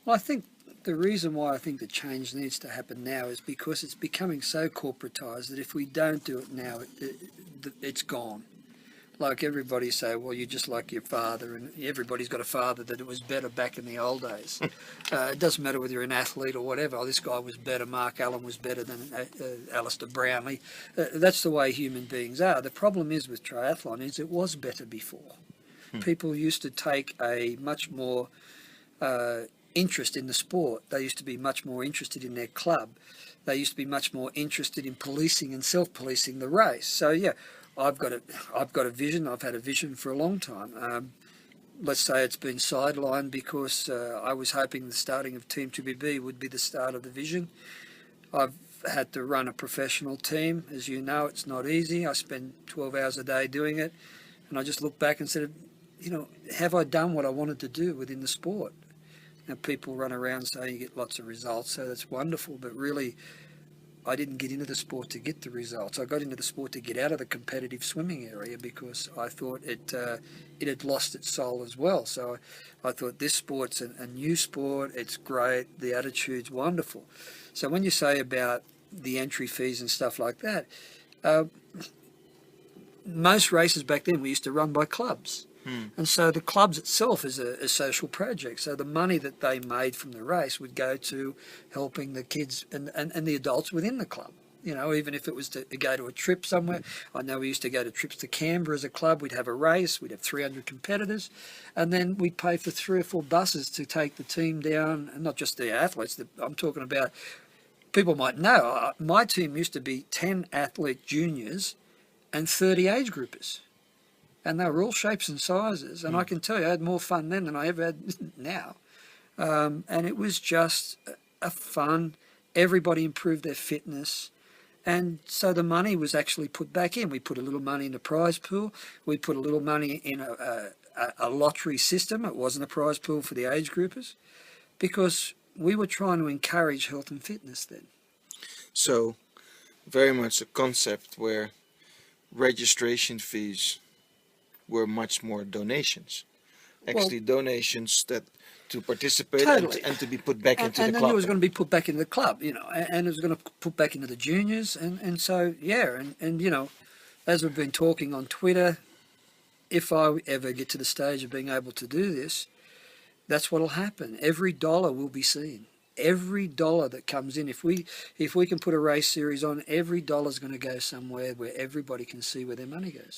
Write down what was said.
Well, I think the reason why I think the change needs to happen now is because it's becoming so corporatised that if we don't do it now, it's gone. Like everybody say, well, you're just like your father, and everybody's got a father that it was better back in the old days. It doesn't matter whether you're an athlete or whatever. Oh, this guy was better, Mark Allen was better than Alistair Brownlee. That's the way human beings are. The problem is with triathlon is it was better before. People used to take a much more interest in the sport. They used to be much more interested in their club. They used to be much more interested in policing and self-policing the race. So yeah, I've got a vision. I've had a vision for a long time. Let's say it's been sidelined because I was hoping the starting of Team 2BB would be the start of the vision. I've had to run a professional team. As you know, it's not easy. I spend 12 hours a day doing it. And I just look back and said, you know, have I done what I wanted to do within the sport? Now, people run around saying you get lots of results, so that's wonderful. But really, I didn't get into the sport to get the results. I got into the sport to get out of the competitive swimming area because I thought it had lost its soul as well. So I thought this sport's a new sport. It's great. The attitude's wonderful. So when you say about the entry fees and stuff like that, most races back then we used to run by clubs. And so the clubs itself is a social project. So the money that they made from the race would go to helping the kids and the adults within the club. You know, even if it was to go to a trip somewhere. I know we used to go to trips to Canberra as a club. We'd have a race. We'd have 300 competitors. And then we'd pay for 3 or 4 buses to take the team down. And not just the athletes. I'm talking about, people might know, my team used to be 10 athlete juniors and 30 age groupers. And they were all shapes and sizes. And I can tell you, I had more fun then than I ever had now. And it was just a fun. Everybody improved their fitness. And so the money was actually put back in. We put a little money in the prize pool. We put a little money in a lottery system. It wasn't a prize pool for the age groupers because we were trying to encourage health and fitness then. So very much a concept where registration fees were much more donations. Actually, donations that to participate and to be put back into the club. And then it was going to be put back into the club, you know, and it was going to put back into the juniors. And so, yeah, and you know, as we've been talking on Twitter, if I ever get to the stage of being able to do this, that's what will happen. Every dollar will be seen. Every dollar that comes in, if we can put a race series on, every dollar is going to go somewhere where everybody can see where their money goes.